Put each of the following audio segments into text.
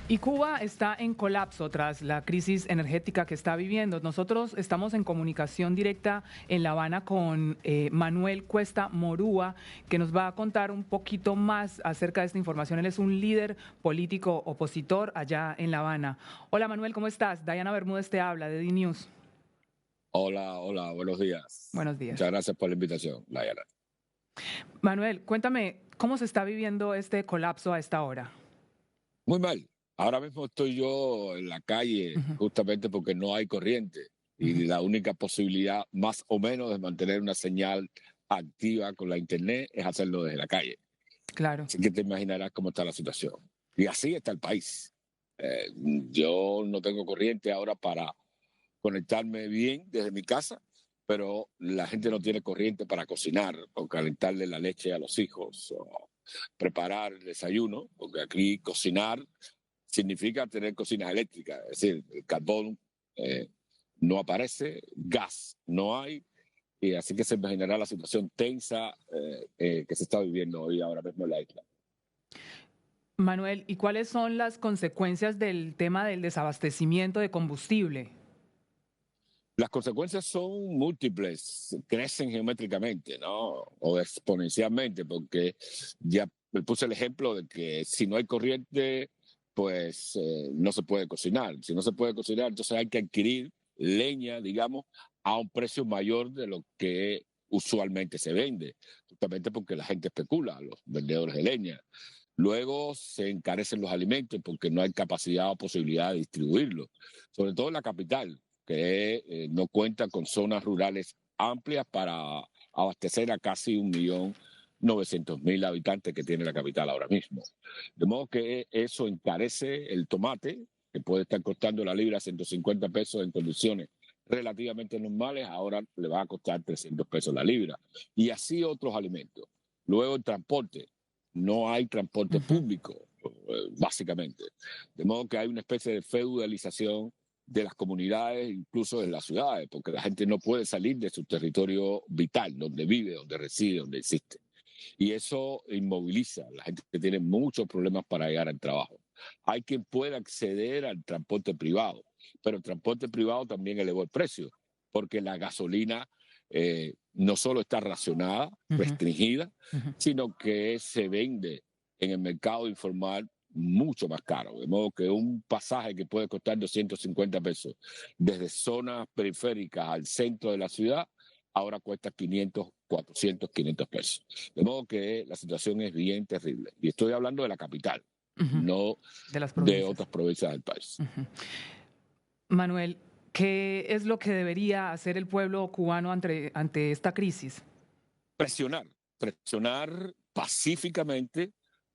Y Cuba está en colapso tras la crisis energética que está viviendo. Nosotros estamos en comunicación directa en La Habana con Manuel Cuesta Morúa, que nos va a contar un poquito más acerca de esta información. Él es un líder político opositor allá en La Habana. Hola Manuel, ¿cómo estás? Diana Bermúdez te habla de D-News. Hola, hola, buenos días. Buenos días. Muchas gracias por la invitación, Layana. Manuel, cuéntame, ¿cómo se está viviendo este colapso a esta hora? Muy mal. Ahora mismo estoy yo en la calle Ujú, justamente porque no hay corriente ujú. y la única posibilidad más o menos de mantener una señal activa con la internet es hacerlo desde la calle. Claro. Así que te imaginarás cómo está la situación. Y así está el país. Eh, yo no tengo corriente ahora para conectarme bien desde mi casa, pero la gente no tiene corriente para cocinar o calentarle la leche a los hijos o preparar el desayuno, porque aquí cocinar significa tener cocinas eléctricas, es decir, el carbón eh, no aparece, gas no hay, y así que se imaginará la situación tensa que se está viviendo hoy ahora mismo en la isla. Manuel, ¿y cuáles son las consecuencias del tema del desabastecimiento de combustible? Las consecuencias son múltiples, crecen geométricamente, ¿no? O exponencialmente, porque ya me puse el ejemplo de que si no hay corriente, pues no se puede cocinar. Si no se puede cocinar, entonces hay que adquirir leña, digamos, a un precio mayor de lo que usualmente se vende, justamente porque la gente especula, los vendedores de leña. Luego se encarecen los alimentos porque no hay capacidad o posibilidad de distribuirlos, sobre todo en la capital, que no cuenta con zonas rurales amplias para abastecer a casi 1.900.000 habitantes que tiene la capital ahora mismo. De modo que eso encarece el tomate, que puede estar costando la libra 150 pesos en condiciones relativamente normales, ahora le va a costar 300 pesos la libra. Y así otros alimentos. Luego el transporte. No hay transporte Ujú. público, básicamente. De modo que hay una especie de feudalización de las comunidades, incluso en las ciudades, porque la gente no puede salir de su territorio vital, donde vive, donde reside, donde existe. Y eso inmoviliza. La gente tiene muchos problemas para llegar al trabajo. Hay quien puede acceder al transporte privado, pero el transporte privado también elevó el precio, porque la gasolina no solo está racionada, Ujú, restringida, ujú. sino que se vende en el mercado informal mucho más caro. De modo que un pasaje que puede costar 250 pesos desde zonas periféricas al centro de la ciudad, ahora cuesta 500, 400, 500 pesos. De modo que la situación es bien terrible. Y estoy hablando de la capital, Ujú. no De las de provincias. otras provincias del país. Ujú. Manuel, ¿qué es lo que debería hacer el pueblo cubano ante esta crisis? Presionar, presionar pacíficamente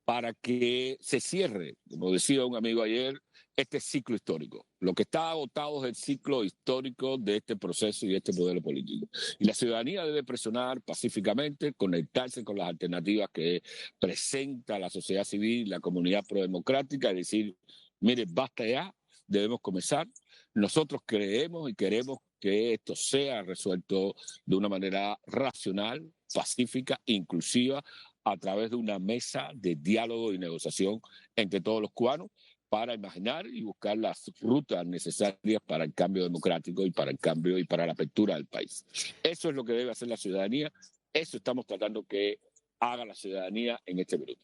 para que se cierre, como decía un amigo ayer, este ciclo histórico. Lo que está agotado es el ciclo histórico de este proceso y de este modelo político. Y la ciudadanía debe presionar pacíficamente, conectarse con las alternativas que presenta la sociedad civil, la comunidad prodemocrática, y decir, mire, basta ya, debemos comenzar. Nosotros creemos y queremos que esto sea resuelto de una manera racional, pacífica, inclusiva, a través de una mesa de diálogo y negociación entre todos los cubanos para imaginar y buscar las rutas necesarias para el cambio democrático y para el cambio y para la apertura del país. Eso es lo que debe hacer la ciudadanía, eso estamos tratando que haga la ciudadanía en este minuto.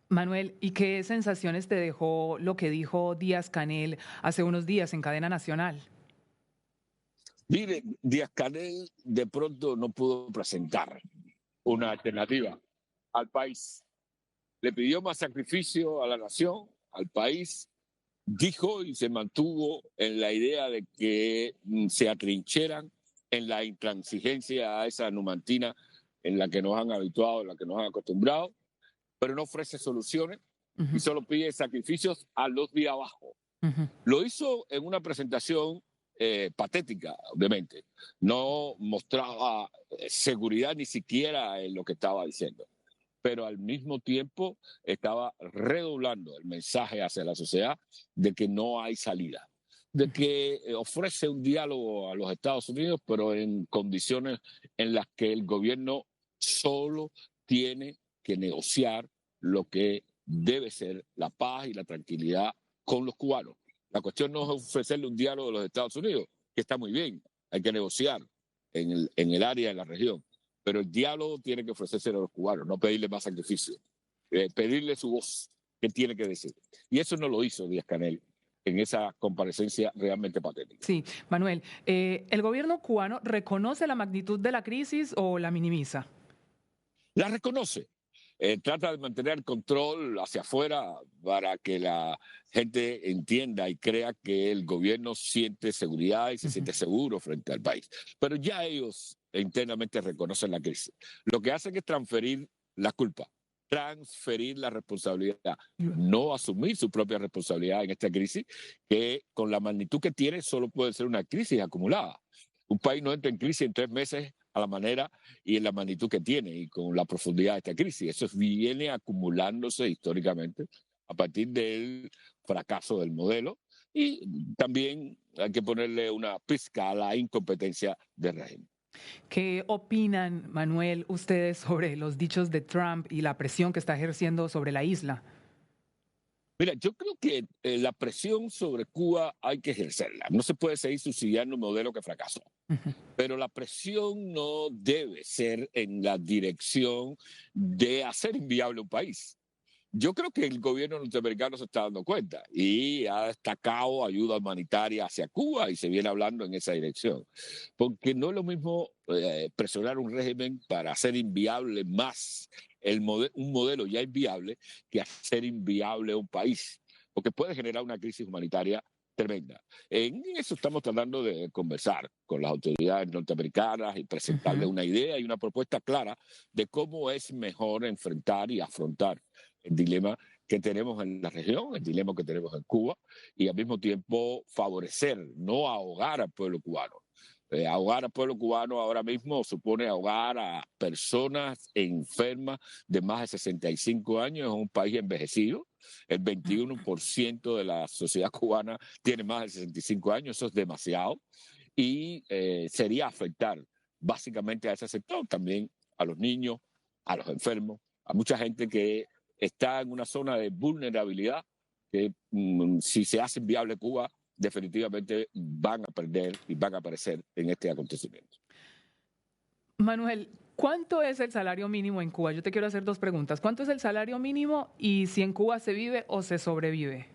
Manuel, ¿y qué sensaciones te dejó lo que dijo Díaz-Canel hace unos días en cadena nacional? Mire, Díaz-Canel de pronto no pudo presentar una alternativa al país. Le pidió más sacrificio a la nación, al país, dijo y se mantuvo en la idea de que se atrincheran en la intransigencia a esa numantina en la que nos han habituado, en la que nos han acostumbrado, pero no ofrece soluciones y Ujú, solo pide sacrificios a los de abajo. ujú. Lo hizo en una presentación patética, obviamente. No mostraba seguridad ni siquiera en lo que estaba diciendo, pero al mismo tiempo estaba redoblando el mensaje hacia la sociedad de que no hay salida, de que ofrece un diálogo a los Estados Unidos, pero en condiciones en las que el gobierno solo tiene que negociar lo que debe ser la paz y la tranquilidad con los cubanos. La cuestión no es ofrecerle un diálogo a los Estados Unidos, que está muy bien, hay que negociar en el área, en la región, pero el diálogo tiene que ofrecerse a los cubanos, no pedirle más sacrificio, pedirle su voz, qué tiene que decir. Y eso no lo hizo Díaz-Canel en esa comparecencia realmente patética. Sí, Manuel, ¿el gobierno cubano reconoce la magnitud de la crisis o la minimiza? La reconoce, trata de mantener el control hacia afuera para que la gente entienda y crea que el gobierno siente seguridad y se siente seguro frente al país. Pero ya ellos internamente reconocen la crisis. Lo que hacen es transferir la culpa, transferir la responsabilidad, no asumir su propia responsabilidad en esta crisis, que con la magnitud que tiene solo puede ser una crisis acumulada. Un país no entra en crisis en 3 meses a la manera y en la magnitud que tiene y con la profundidad de esta crisis. Eso viene acumulándose históricamente a partir del fracaso del modelo y también hay que ponerle una pizca a la incompetencia del régimen. ¿Qué opinan, Manuel, ustedes sobre los dichos de Trump y la presión que está ejerciendo sobre la isla? Mira, yo creo que la presión sobre Cuba hay que ejercerla. No se puede seguir subsidiando un modelo que fracasó. Pero la presión no debe ser en la dirección de hacer inviable un país. Yo creo que el gobierno norteamericano se está dando cuenta y ha destacado ayuda humanitaria hacia Cuba y se viene hablando en esa dirección. Porque no es lo mismo presionar un régimen para hacer inviable más un modelo ya inviable que hacer inviable un país, porque puede generar una crisis humanitaria tremenda. En eso estamos tratando de conversar con las autoridades norteamericanas y presentarles una idea y una propuesta clara de cómo es mejor enfrentar y afrontar el dilema que tenemos en la región, el dilema que tenemos en Cuba, y al mismo tiempo favorecer, no ahogar al pueblo cubano. Ahogar al pueblo cubano ahora mismo supone ahogar a personas enfermas de más de 65 años en un país envejecido. El 21% de la sociedad cubana tiene más de 65 años, eso es demasiado. Y sería afectar básicamente a ese sector, también a los niños, a los enfermos, a mucha gente que está en una zona de vulnerabilidad que si se hace viable Cuba, definitivamente van a perder y van a aparecer en este acontecimiento. Manuel, ¿cuánto es el salario mínimo en Cuba? Yo te quiero hacer dos preguntas. ¿Cuánto es el salario mínimo y si en Cuba se vive o se sobrevive?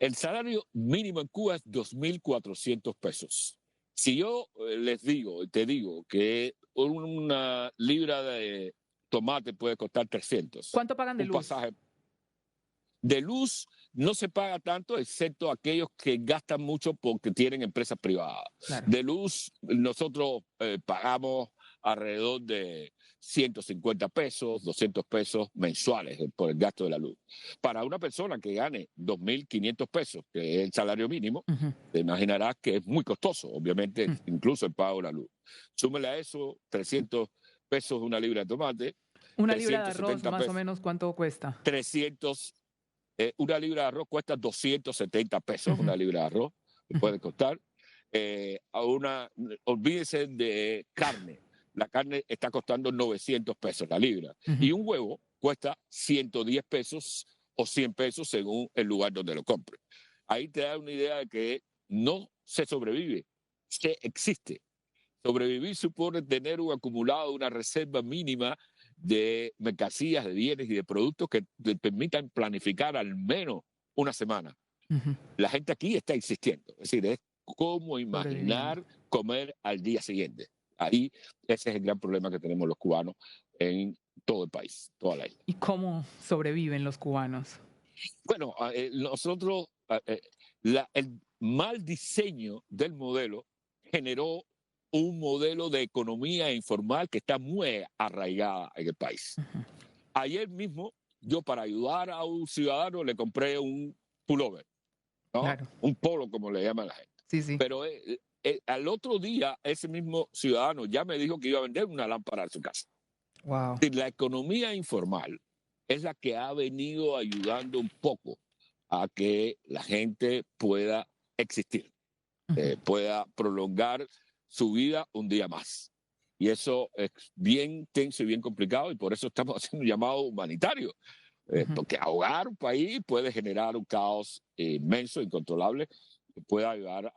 El salario mínimo en Cuba es 2.400 pesos. Si yo te digo que una libra de tomate puede costar 300, ¿Cuánto pagan de un luz? pasaje de luz no se paga tanto, excepto aquellos que gastan mucho porque tienen empresas privadas. Claro. De luz, nosotros pagamos alrededor de 150 pesos, 200 pesos mensuales por el gasto de la luz. Para una persona que gane 2.500 pesos, que es el salario mínimo, te imaginarás que es muy costoso, obviamente, incluso el pago de la luz. Súmele a eso 300 pesos una libra de tomate. Una libra de arroz, más o menos, ¿cuánto cuesta? 300 una libra de arroz cuesta 270 pesos, una libra de arroz puede costar. Olvídese de carne. La carne está costando 900 pesos la libra. Y un huevo cuesta 110 pesos o 100 pesos según el lugar donde lo compre. Ahí te da una idea de que no se sobrevive, se existe. Sobrevivir supone tener un acumulado, una reserva mínima de mercancías, de bienes y de productos que te permitan planificar al menos una semana. La gente aquí está existiendo, es decir, es cómo imaginar comer al día siguiente. Ahí ese es el gran problema que tenemos los cubanos en todo el país, toda la isla. ¿Y cómo sobreviven los cubanos? Bueno, nosotros, el mal diseño del modelo generó un modelo de economía informal que está muy arraigada en el país. Ayer mismo, yo para ayudar a un ciudadano le compré un pullover, ¿no? Claro. Un polo, como le llaman la gente. Sí, sí. Pero al otro día, ese mismo ciudadano ya me dijo que iba a vender una lámpara en su casa. Wow. La economía informal es la que ha venido ayudando un poco a que la gente pueda existir, pueda prolongar su vida un día más. Y eso es bien tenso y bien complicado y por eso estamos haciendo un llamado humanitario, Porque ahogar un país puede generar un caos inmenso, incontrolable, que pueda llevar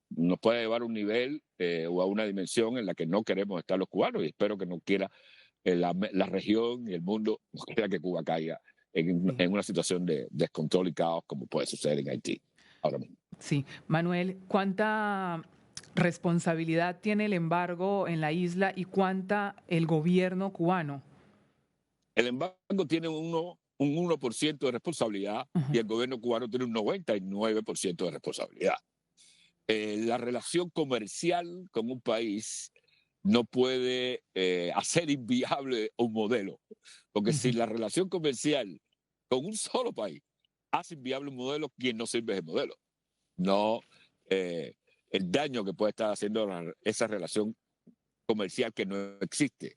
nos puede llevar a un nivel o a una dimensión en la que no queremos estar los cubanos, y espero que no quiera la región y el mundo, no quiera que Cuba caiga en una situación de descontrol y caos como puede suceder en Haití ahora mismo. Sí, Manuel, ¿cuánta responsabilidad tiene el embargo en la isla y cuánta el gobierno cubano? El embargo tiene un 1% de responsabilidad y Ujú. el gobierno cubano tiene un 99% de responsabilidad. La relación comercial con un país no puede hacer inviable un modelo, porque si Ujú. la relación comercial con un solo país hace inviable un modelo, quien no sirve es el modelo, no eh, el daño que puede estar haciendo esa relación comercial que no existe.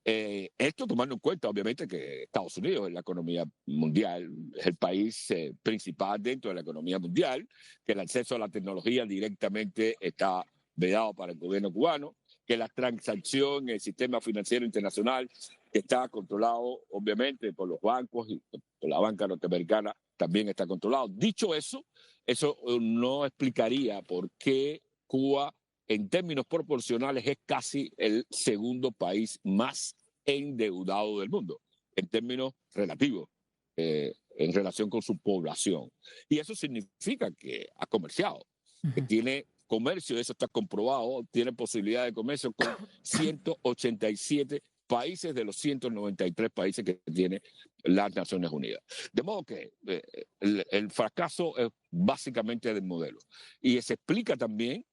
Esto tomando en cuenta, obviamente, que Estados Unidos es la economía mundial, es el país principal dentro de la economía mundial, que el acceso a la tecnología directamente está vedado para el gobierno cubano, que la transacción en el sistema financiero internacional que está controlado, obviamente, por los bancos y por la banca norteamericana también está controlado. Dicho eso, eso no explicaría por qué Cuba en términos proporcionales es casi el segundo país más endeudado del mundo, en términos relativos, en relación con su población. Y eso significa que ha comerciado, que Ujú. tiene comercio, eso está comprobado, tiene posibilidad de comercio con 187 países de los 193 países que tiene las Naciones Unidas. De modo que el fracaso es básicamente del modelo. Y se explica también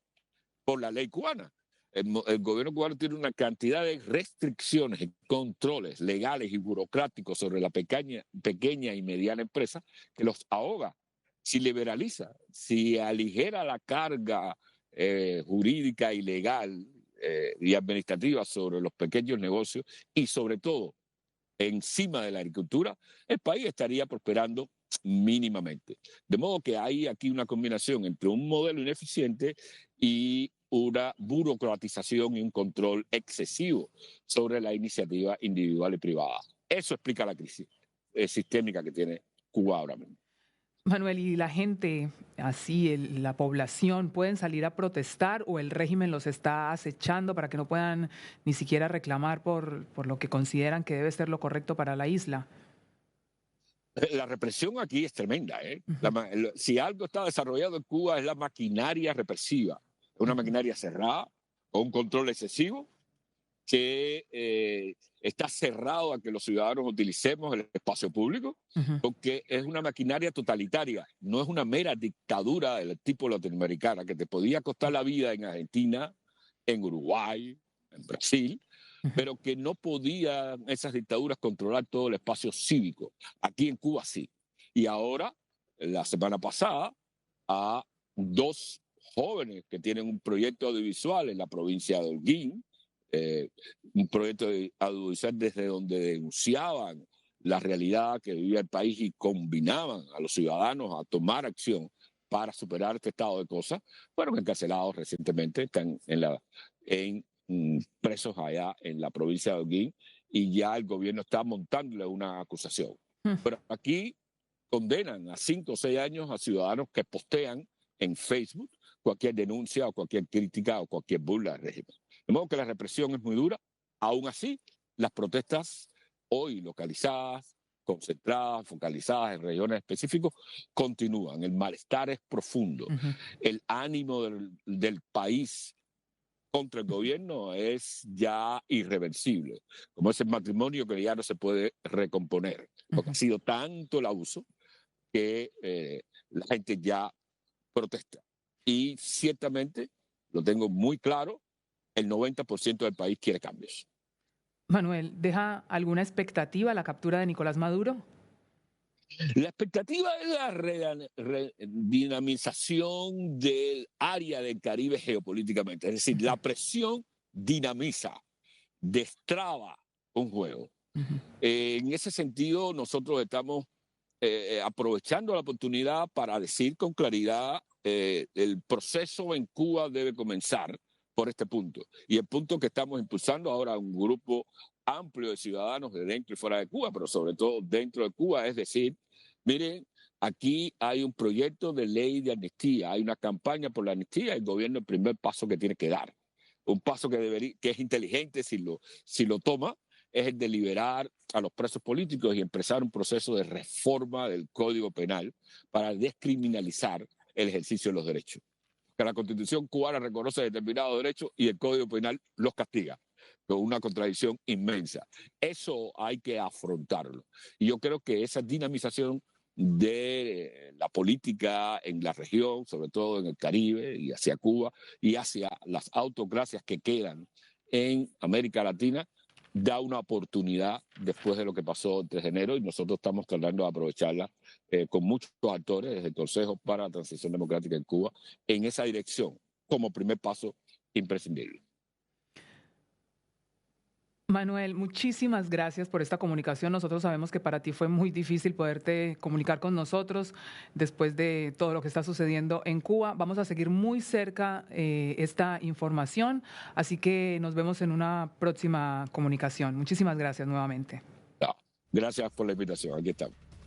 por la ley cubana. El gobierno cubano tiene una cantidad de restricciones y controles legales y burocráticos sobre la pequeña y mediana empresa que los ahoga. Si liberaliza, si aligera la carga jurídica y legal y administrativa sobre los pequeños negocios y sobre todo encima de la agricultura, el país estaría prosperando mínimamente. De modo que hay aquí una combinación entre un modelo ineficiente y una burocratización y un control excesivo sobre la iniciativa individual y privada. Eso explica la crisis sistémica que tiene Cuba ahora mismo. Manuel, ¿y la gente, así, la población, pueden salir a protestar o el régimen los está acechando para que no puedan ni siquiera reclamar por lo que consideran que debe ser lo correcto para la isla? La represión aquí es tremenda. Ujú. Si algo está desarrollado en Cuba es la maquinaria represiva, una Ujú. maquinaria cerrada, con un control excesivo, que está cerrado a que los ciudadanos utilicemos el espacio público, Ujú. porque es una maquinaria totalitaria, no es una mera dictadura del tipo latinoamericana que te podía costar la vida en Argentina, en Uruguay, en Brasil, Ujú. pero que no podían esas dictaduras controlar todo el espacio cívico. Aquí en Cuba sí. Y ahora, la semana pasada, a dos jóvenes que tienen un proyecto audiovisual en la provincia de Holguín, eh, un proyecto audiovisual desde donde denunciaban la realidad que vivía el país y combinaban a los ciudadanos a tomar acción para superar este estado de cosas, fueron encarcelados recientemente, están presos allá en la provincia de Holguín y ya el gobierno está montándole una acusación. Ujú. Pero aquí condenan a 5 o 6 años a ciudadanos que postean en Facebook cualquier denuncia o cualquier crítica o cualquier burla al régimen. De modo que la represión es muy dura. Aún así, las protestas hoy localizadas, concentradas, focalizadas en regiones específicas, continúan. El malestar es profundo. Ujú. El ánimo del país contra el gobierno es ya irreversible, como ese matrimonio que ya no se puede recomponer, porque ha Ujú. sido tanto el abuso que la gente ya protesta. Y ciertamente, lo tengo muy claro, el 90% del país quiere cambios. Manuel, ¿deja alguna expectativa la captura de Nicolás Maduro? La expectativa es la dinamización del área del Caribe geopolíticamente, es decir, Ujú. la presión dinamiza, destraba un juego. Ujú. En ese sentido, nosotros estamos aprovechando la oportunidad para decir con claridad el proceso en Cuba debe comenzar por este punto. Y el punto que estamos impulsando ahora un grupo amplio de ciudadanos de dentro y fuera de Cuba, pero sobre todo dentro de Cuba, es decir, miren, aquí hay un proyecto de ley de amnistía, hay una campaña por la amnistía, el gobierno el primer paso que tiene que dar, un paso que es inteligente si lo toma, es el de liberar a los presos políticos y empezar un proceso de reforma del Código Penal para descriminalizar el ejercicio de los derechos. Que la Constitución cubana reconoce determinados derechos y el Código Penal los castiga, con una contradicción inmensa. Eso hay que afrontarlo. Y yo creo que esa dinamización de la política en la región, sobre todo en el Caribe y hacia Cuba y hacia las autocracias que quedan en América Latina, da una oportunidad después de lo que pasó el 3 de enero y nosotros estamos tratando de aprovecharla con muchos actores desde el Consejo para la Transición Democrática en Cuba en esa dirección como primer paso imprescindible. Manuel, muchísimas gracias por esta comunicación. Nosotros sabemos que para ti fue muy difícil poderte comunicar con nosotros después de todo lo que está sucediendo en Cuba. Vamos a seguir muy cerca esta información, así que nos vemos en una próxima comunicación. Muchísimas gracias nuevamente. No, gracias por la invitación. Aquí estamos.